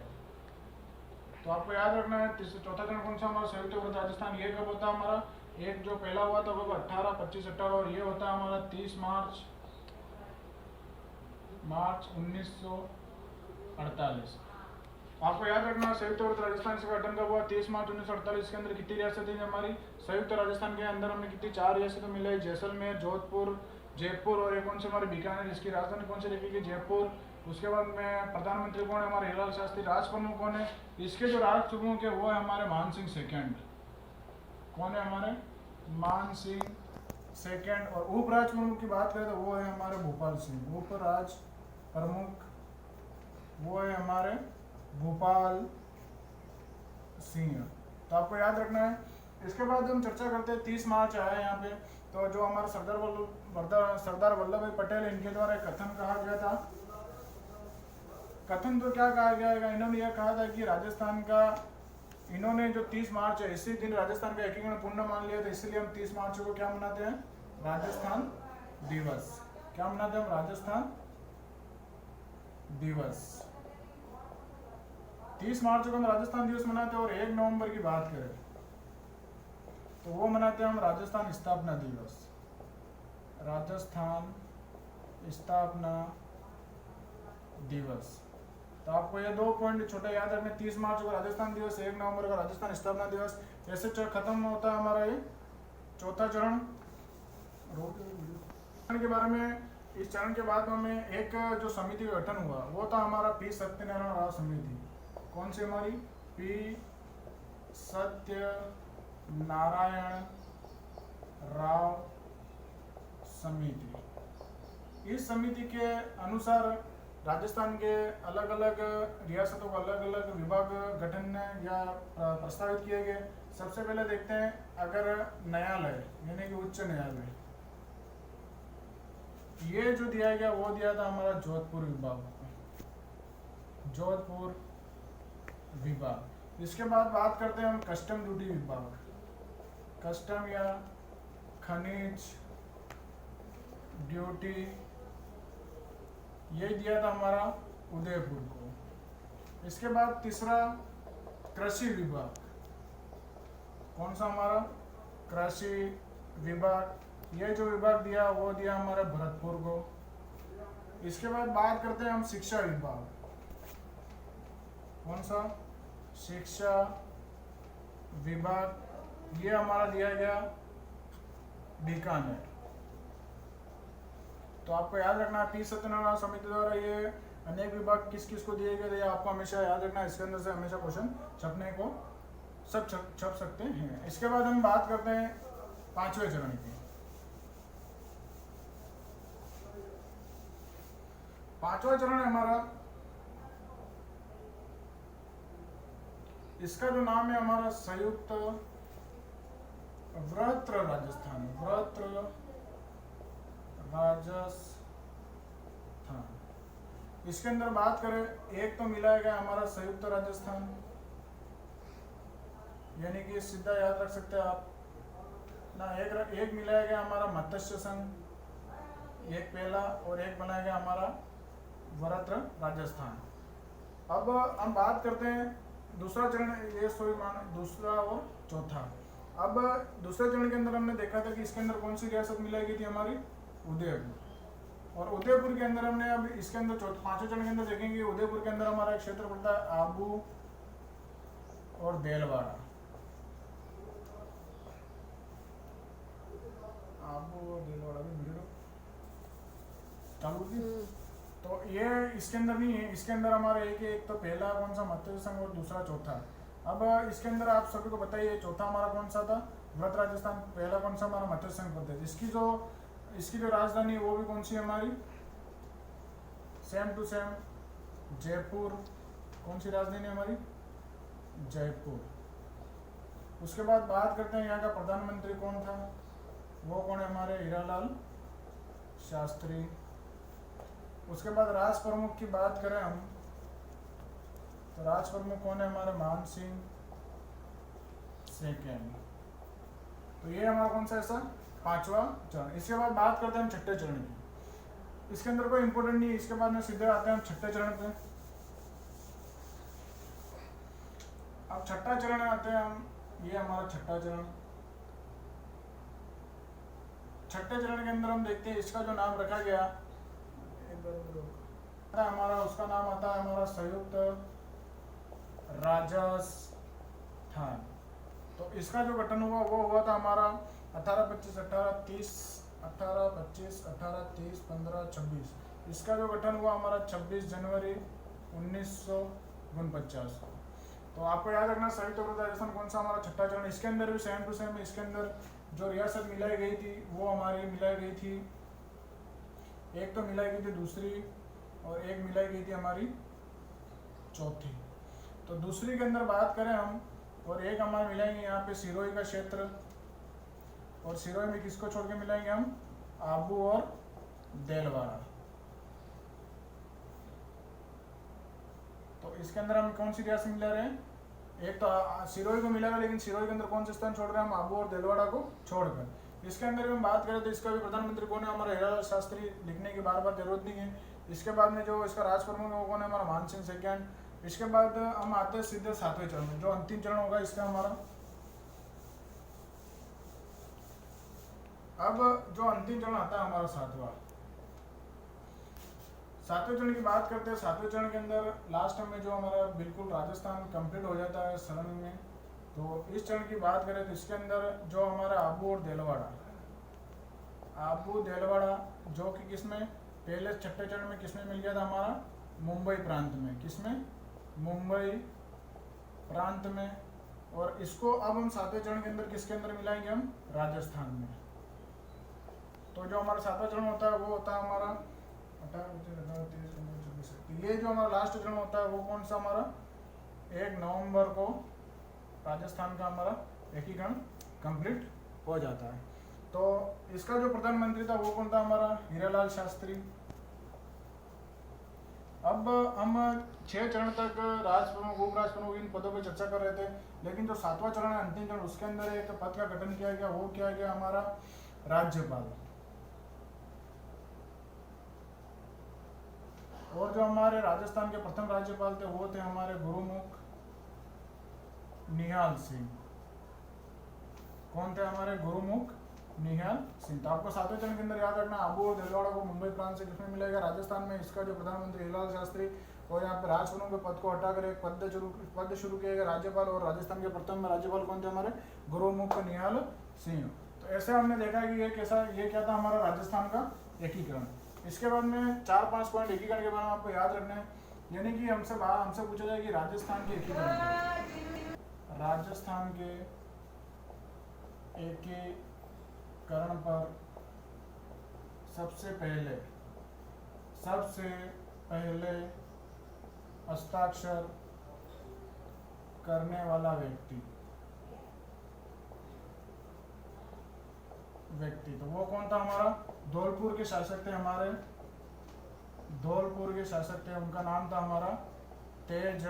तो आपको याद रखना है चौथा चरण कौन सा, हमारा संयुक्त वृत्त राजस्थान। ये कब होता है हमारा, एक जो पहला हुआ था वो 18, 25, 18 और ये होता है हमारा 30 मार्च 1948। आपको याद रखना संयुक्त वृत्त राजस्थान से गठन कब हुआ, 30 मार्च 1948। के अंदर कितनी रियासतें हमारी, संयुक्त राजस्थान के अंदर हमने कितनी 4 रियासतें मिलाई, जैसलमेर, जोधपुर, जयपुर और एक कौन से हमारे बीकानेर। इसकी राजधानी कौन सी रखेगी, जयपुर। उसके बाद में प्रधानमंत्री कौन है हमारे, हीरालाल शास्त्री। राज प्रमुख कौन है, इसके जो राज प्रमुख है वो है हमारे मान सिंह सेकंड। कौन है हमारे, मान सिंह सेकंड। और उपराज प्रमुख की बात करें तो वो है हमारे भोपाल सिंह। उपराज प्रमुख वो है हमारे भोपाल सिंह। तो आपको याद रखना है इसके बाद हम चर्चा करते हैं 30 मार्च आया यहाँ पे, तो जो हमारे सरदार वल्लभ भाई पटेल, इनके द्वारा एक कथन कहा गया था। कथन तो क्या कहा गया है, इन्होंने यह कहा था कि राजस्थान का, इन्होंने जो 30 मार्च है इसी दिन राजस्थान का एकीकरण पूर्ण मान लिया था, इसलिए हम 30 मार्च को क्या मनाते हैं, राजस्थान दिवस। क्या मनाते हैं हम, राजस्थान दिवस। 30 मार्च को हम राजस्थान दिवस मनाते हैं। और 1 नवंबर की बात करें तो वो मनाते हैं हम राजस्थान स्थापना दिवस। राजस्थान स्थापना दिवस। तो आपको ये 2 पॉइंट छोटे याद रखने, 30 मार्च को राजस्थान दिवस, 1 नवंबर को राजस्थान स्थापना दिवस। ऐसे खत्म होता है हमारा ये चौथा चरण। के बारे में, इस चरण के बाद हमें एक जो समिति का गठन हुआ वो था हमारा पी सत्यनारायण राव समिति। कौन सी हमारी, पी सत्यनारायण राव समिति। इस समिति के अनुसार राजस्थान के अलग अलग रियासतों को अलग अलग विभाग गठन या प्रस्तावित किए गए। सबसे पहले देखते हैं अगर न्यायालय यानी कि उच्च न्यायालय, ये जो दिया गया वो दिया था हमारा जोधपुर विभाग, जोधपुर विभाग। इसके बाद बात करते हैं हम कस्टम ड्यूटी विभाग, कस्टम या खनिज ड्यूटी, ये दिया था हमारा उदयपुर को। इसके बाद तीसरा कृषि विभाग, कौन सा हमारा, कृषि विभाग, ये जो विभाग दिया वो दिया हमारे भरतपुर को। इसके बाद बात करते हैं हम शिक्षा विभाग, कौन सा, शिक्षा विभाग, ये हमारा दिया गया बीकानेर। तो आपको याद रखना पी सत्यनारायण समिति द्वारा ये अनेक विभाग किस किस को दिए गए थे, आपको हमेशा याद रखना। इसके अंदर से हमेशा क्वेश्चन छपने को सब छप सकते हैं। इसके बाद हम बात करते हैं 5वें चरण की। 5वां चरण है हमारा, इसका जो नाम है हमारा संयुक्त वृत्र राजस्थान, वृत्र राजस्थान। इसके अंदर बात करें, एक तो मिलाया गया हमारा संयुक्त राजस्थान, यानी कि सीधा याद रख सकते हैं आप ना। एक मिलाया गया हमारा मत्स्य संघ, एक पहला, और एक बनाया गया हमारा वृत्र राजस्थान। अब हम बात करते हैं दूसरा चरण, ये दूसरा और चौथा। अब दूसरे चरण के अंदर हमने देखा था कि इसके अंदर कौन सी रियासत मिलाई गई थी हमारी, उदयपुर। और उदयपुर के अंदर हमने अब इसके अंदर 5वें चरण के अंदर देखेंगे, उदयपुर के अंदर हमारा एक क्षेत्र पड़ता है आबू और देलवाड़ा। आबू और देलवाड़ा भी वीडियो चालू की। तो ये इसके अंदर नहीं है, इसके अंदर हमारा एक तो पहला कौन सा, मत्स्य संघ, और दूसरा चौथा। अब इसके अंदर आप सभी को बताइए चौथा हमारा कौन सा था, वृत्र राजस्थान। पहला कौन सा हमारा, मत्स्य संघ प्रदेश। इसकी जो राजधानी है वो भी कौन सी है हमारी, सेम टू सेम जयपुर। कौन सी राजधानी है हमारी, जयपुर। उसके बाद बात करते हैं यहाँ का प्रधानमंत्री कौन था, वो कौन है हमारे, हीरालाल शास्त्री। उसके बाद राष्ट्र प्रमुख की बात करें हम, तो राष्ट्र प्रमुख कौन है हमारे, मान सिंह सेकेंड। तो ये हमारा कौन सा ऐसा 5वां चरण। इसके बाद बात करते हैं हम 6ठे चरण की। इसके अंदर कोई इंपोर्टेंट नहीं है। इसके बाद में सीधे आते हैं हम 6ठे चरण पे। अब 6ठा चरण आते हैं हम, ये हमारा 6ठा चरण। 6ठे चरण के अंदर हम देखते हैं इसका जो नाम रखा गया हमारा, उसका नाम आता है हमारा संयुक्त राजस्थान। तो इसका जो गठन हुआ वो हुआ था हमारा 1825 1830 1825 1830 1526। इसका जो गठन हुआ हमारा 26 जनवरी 1949। तो आपको याद रखना संयुक्त राजस्थान कौन सा हमारा 6ठा चरण। इसके अंदर भी सेम टू सेम, इसके अंदर जो रियासत मिलाई गई थी वो हमारी मिलाई गई थी, एक तो मिलाई गई थी दूसरी, और एक मिलाई गई थी हमारी चौथी। तो दूसरी के अंदर बात करें हम, और एक हमारे मिलाएंगे यहाँ पे सिरोही का क्षेत्र, और सिरोही में किसको छोड़ के मिलाएंगे हम, आबू और देलवाड़ा। तो इसके अंदर हम कौन सी रियासत मिला रहे हैं, एक तो सिरोही को मिला रहा है, लेकिन सिरोही के अंदर कौन से स्थान छोड़ रहे हैं हम, आबू और देलवाड़ा को छोड़कर। इसके अंदर हम बात करें तो इसका भी प्रधानमंत्री कौन है, हमारा हीरालाल शास्त्री, लिखने की बार बार जरूरत नहीं है। इसके बाद में जो इसका राज प्रमुख है वो कौन है, हमारा मानसिंह सेकंड। इसके बाद हम आते हैं सीधे 7वें चरण में, जो अंतिम चरण होगा इसका हमारा। अब जो अंतिम चरण आता है हमारा 7वें चरण की बात करते हैं। 7वें चरण के अंदर लास्ट में जो हमारा बिल्कुल राजस्थान कंप्लीट हो जाता है शरण में। तो इस चरण की बात करें तो इसके अंदर जो हमारा आबू और देलवाड़ा, आबू देलवाड़ा जो कि किसमें, पहले 6ठे चरण में किसमें मिल गया था हमारा, मुंबई प्रांत में, किसमें, मुंबई प्रांत में। और इसको अब हम 7वें चरण के अंदर किसके अंदर मिलाएंगे हम, राजस्थान में। तो जो हमारा 7वां चरण होता है वो होता है हमारा 18, ये जो हमारा लास्ट चरण होता है वो कौन सा हमारा, 1 नवंबर को राजस्थान का हमारा एकीकरण कंप्लीट हो जाता है। तो इसका जो प्रधानमंत्री था वो कौन था, हमारा हीरालाल शास्त्री। अब हम 6 चरण तक राज प्रमुख, उप राज प्रमुख इन पदों पर चर्चा कर रहे थे, लेकिन जो 7वां चरण है अंतिम चरण, उसके अंदर एक पद का गठन किया गया, वो किया गया हमारा राज्यपाल। और जो हमारे राजस्थान के प्रथम राज्यपाल थे वो थे हमारे गुरुमुख निहाल सिंह। कौन थे हमारे, गुरुमुख निहाल सिंह। तो आपको 7वें चरण के अंदर याद रखना, आबू और देलवाड़ा को मुंबई प्रांत से किसमें मिलेगा, राजस्थान में। इसका जो प्रधानमंत्री हीरालाल शास्त्री, और यहाँ पे राज प्रमुख के पद को हटाकर एक पद शुरू किया गया राज्यपाल। और राजस्थान के प्रथम राज्यपाल कौन थे हमारे, गुरुमुख निहाल सिंह। तो ऐसे हमने देखा कि ये क्या था हमारा राजस्थान का एकीकरण। इसके बाद में 4-5 पॉइंट एकीकरण के बारे में आपको याद रखना है, यानी कि हमसे पूछा जाए कि राजस्थान के एकीकरण, राजस्थान के एकीकरण पर सबसे पहले हस्ताक्षर करने वाला व्यक्ति, तो वो कौन था हमारा, धौलपुर के शासक थे हमारे, धौलपुर के शासक थे, उनका नाम था हमारा तेज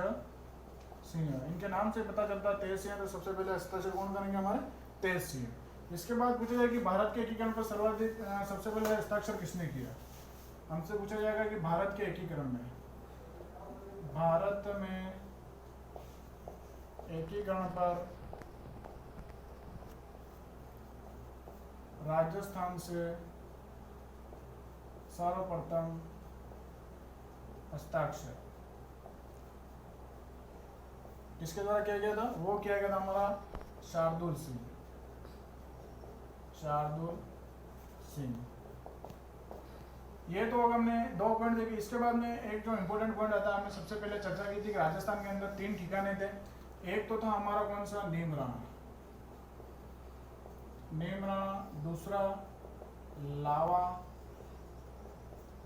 सिंह। इनके नाम से पता चलता है तेज सिंह। तो सबसे पहले हस्ताक्षर कौन करेंगे, हमारे तेज सिंह। इसके बाद पूछा जाए कि भारत के एकीकरण पर सबसे पहले हस्ताक्षर किसने किया। हमसे पूछा जाएगा कि भारत के एकीकरण में, भारत में एकीकरण पर राजस्थान से सर्वप्रथम हस्ताक्षर किसके द्वारा किया गया था, वो किया गया था हमारा शार्दुल सिंह। ये तो हमने 2 पॉइंट देखे। इसके बाद में एक जो इम्पोर्टेंट पॉइंट आता है, हमने सबसे पहले चर्चा की थी कि राजस्थान के अंदर 3 ठिकाने थे। एक तो था हमारा कौन सा, नीमराणा, दूसरा लावा,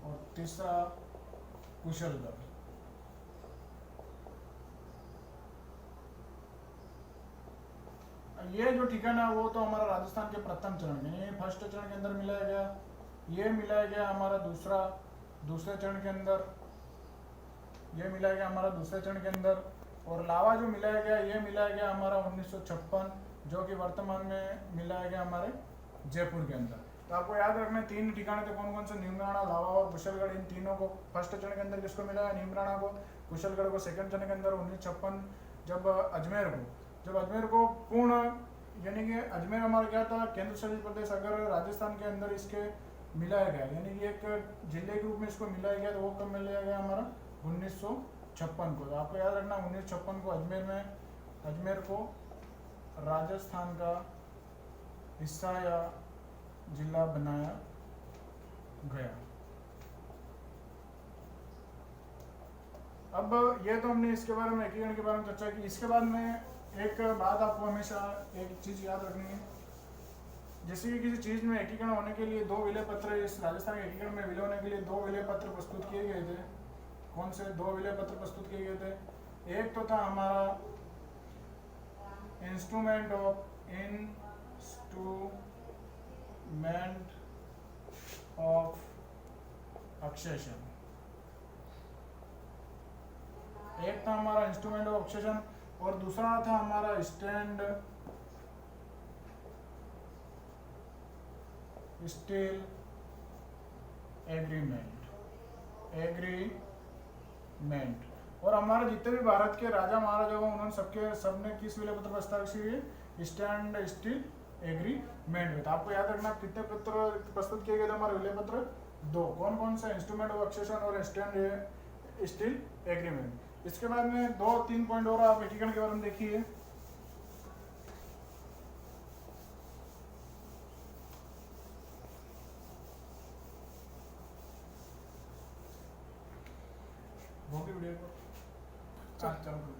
और तीसरा कुशलगढ़। ये जो ठिकाना है वो तो हमारा राजस्थान के प्रथम चरण में, ये फर्स्ट चरण के अंदर मिलाया गया, ये मिलाया गया हमारा दूसरे चरण के अंदर, ये मिलाया गया हमारा दूसरे चरण के अंदर। और लावा जो मिलाया गया, ये मिलाया गया हमारा 1956, जो कि वर्तमान में मिलाया गया हमारे जयपुर के अंदर। तो आपको याद रखना 3 ठिकाने थे, कौन कौन से, नीमराणा, लावा और कुशलगढ़। इन तीनों को फर्स्ट चरण के अंदर किसको मिलाया, नीमराणा को। कुशलगढ़ को सेकंड चरण के अंदर 1956, जब अजमेर को पूर्ण, यानी कि अजमेर हमारा क्या था, केंद्र शासित प्रदेश अगर राजस्थान के अंदर इसके मिलाया गया, यानी कि एक जिले के रूप में इसको मिलाया गया, तो वो कब मिलाया गया हमारा 1956 को। तो आपको याद रखना 1956 को अजमेर को राजस्थान का हिस्सा या जिला बनाया गया। अब ये तो हमने इसके बारे में, एकीकरण के बारे में चर्चा की। इसके बाद में एक बात आपको हमेशा एक चीज़ याद रखनी है, जैसे कि किसी चीज़ में एकीकरण होने के लिए 2 विलय पत्र, इस राजस्थान के एकीकरण में विलय होने के लिए 2 विलय पत्र प्रस्तुत किए गए थे। कौन से 2 विलय पत्र प्रस्तुत किए गए थे, एक तो था हमारा इंस्ट्रूमेंट ऑफ एक्सेशन। एक था हमारा इंस्ट्रूमेंट ऑफ एक्सेशन और दूसरा था हमारा स्टैंड स्टिल एग्रीमेंट। और हमारे जितने भी भारत के राजा महाराजा हुए उन्होंने सबने किस विलय पत्र प्रस्तावित किए? स्टैंड स्टिल एग्रीमेंट में। तो आपको याद रखना कितने पत्र प्रस्तुत किए गए थे हमारे विलय पत्र? 2। कौन कौन से? इंस्ट्रूमेंट ऑफ एक्सेशन और स्टैंड स्टिल एग्रीमेंट। इसके बाद में 2-3 पॉइंट और आप एकीकरण के बारे में देखिए।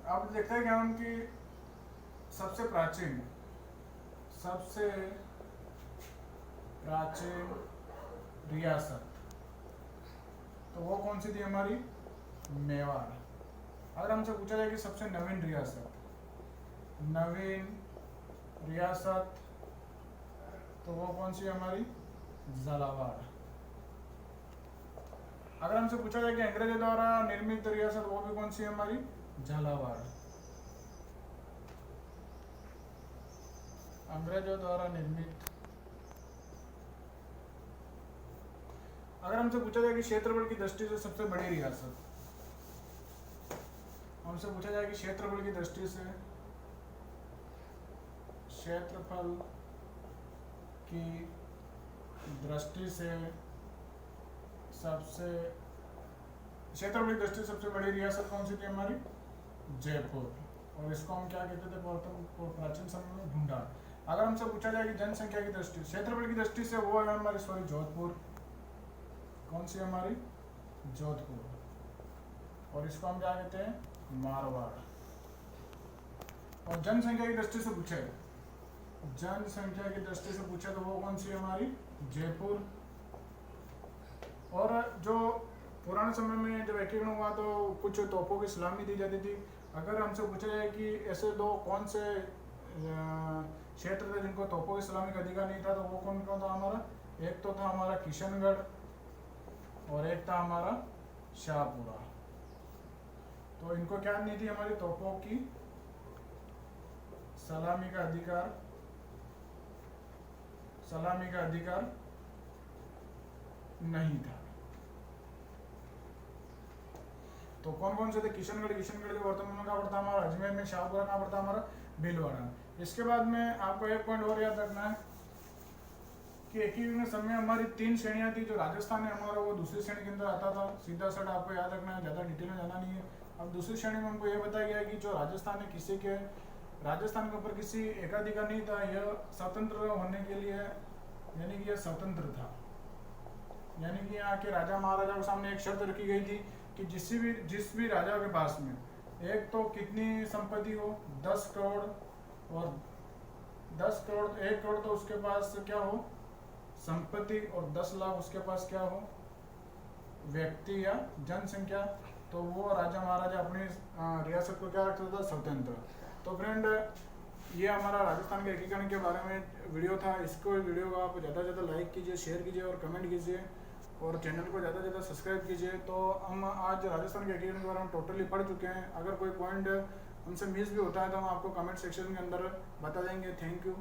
आप देखते हैं क्या उनकी सबसे प्राचीन रियासत, तो वो कौन सी थी हमारी? मेवाड़। अगर हमसे पूछा जाए कि सबसे नवीन रियासत तो वो कौन सी हमारी? झालावाड़। अगर हमसे पूछा जाए कि अंग्रेजों द्वारा निर्मित रियासत, वो भी कौन सी है हमारी? झालावाड़। अंग्रेजों द्वारा निर्मित। अगर हमसे पूछा जाए कि क्षेत्रफल की दृष्टि से सबसे बड़ी रियासत, हमसे पूछा जाए कि क्षेत्रफल की दृष्टि से सबसे बड़ी रियासत कौन सी थी हमारी? जयपुर। और इसको हम क्या कहते थे प्राचीन समय में? ढूंढा। अगर हमसे पूछा जाए कि जनसंख्या की दृष्टि, क्षेत्रफल की दृष्टि से, वो है हमारी जोधपुर। कौन सी हमारी? जोधपुर। और इसको हम क्या कहते हैं? मारवाड़। और जनसंख्या की दृष्टि से पूछे तो वो कौन सी है हमारी? जयपुर। और जो पुराने समय में जब एकीकरण हुआ तो कुछ तोपों की सलामी दी जाती थी। अगर हमसे पूछा जाए कि ऐसे 2 कौन से क्षेत्र थे जिनको तोपों की सलामी का अधिकार नहीं था, तो वो कौन कौन था हमारा? एक तो था हमारा किशनगढ़ और एक था हमारा शाहपुरा। तो इनको क्या नहीं थी हमारी? तोपों की सलामी का अधिकार नहीं था। तो कौन कौन से थे? किशनगढ़ जो वर्तमान में कहाँ पड़ता हमारा? अजमेर में। शाहपुरा कहाँ पड़ता हमारा? भीलवाड़ा। इसके बाद में आपको एक पॉइंट और याद रखना है कि एकीकरण के समय हमारी 3 श्रेणियां थी। जो राजस्थान है हमारा, वो दूसरी श्रेणी के अंदर आता था। सीधा साधा आपको याद रखना है, ज़्यादा डिटेल में जाना नहीं है। अब दूसरी श्रेणी में हमको ये बताया गया कि जो राजस्थान है राजस्थान के ऊपर किसी एकाधिकार नहीं था। यह स्वतंत्र होने के लिए, यानी कि यह स्वतंत्र था। यानी कि यहाँ के राजा महाराजा के सामने एक शर्त रखी गई थी कि जिस भी राजा के पास में एक तो कितनी संपत्ति हो? 10 करोड़। और 1 करोड़ तो उसके पास क्या हो? संपत्ति। और 10 लाख उसके पास क्या हो? व्यक्ति या जनसंख्या। तो वो राजा महाराजा अपनी रियासत को क्या रखता था? स्वतंत्र। तो फ्रेंड, ये हमारा राजस्थान के एकीकरण के बारे में वीडियो था। वीडियो को आप ज़्यादा से ज़्यादा लाइक कीजिए, शेयर कीजिए और कमेंट कीजिए और चैनल को ज़्यादा से ज़्यादा सब्सक्राइब कीजिए। तो हम आज राजस्थान के एकीकरण के बारे में टोटली पढ़ चुके हैं। अगर कोई पॉइंट हमसे मिस भी होता है तो हम आपको कमेंट सेक्शन के अंदर बता देंगे। Thank you.